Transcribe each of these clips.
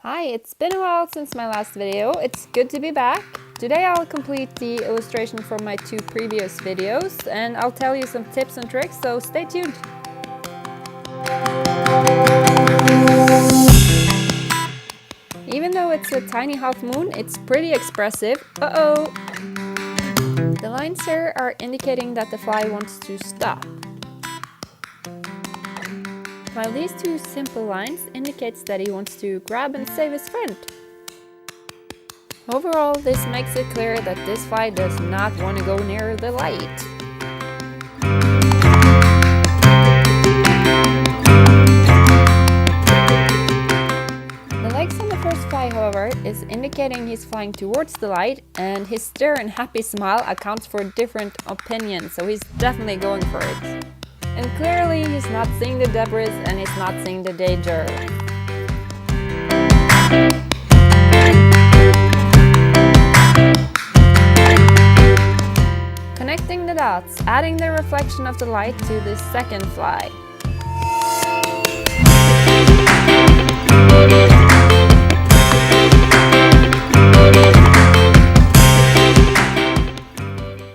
Hi, it's been a while since my last video. It's good to be back. Today I'll complete the illustration from my two previous videos and I'll tell you some tips and tricks, so stay tuned. Even though it's a tiny half moon, it's pretty expressive. Uh-oh! The lines here are indicating that the fly wants to stop, while these two simple lines indicates that he wants to grab and save his friend. Overall, this makes it clear that this fly does not want to go near the light. The legs on the first fly, however, is indicating he's flying towards the light, and his stare and happy smile accounts for different opinions, so he's definitely going for it. And clearly he's not seeing the debris and he's not seeing the danger. Connecting the dots, adding the reflection of the light to the second fly.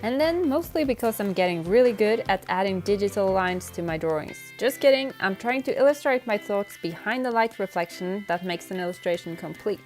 And then, mostly because I'm getting really good at adding digital lines to my drawings. Just kidding, I'm trying to illustrate my thoughts behind the light reflection that makes an illustration complete.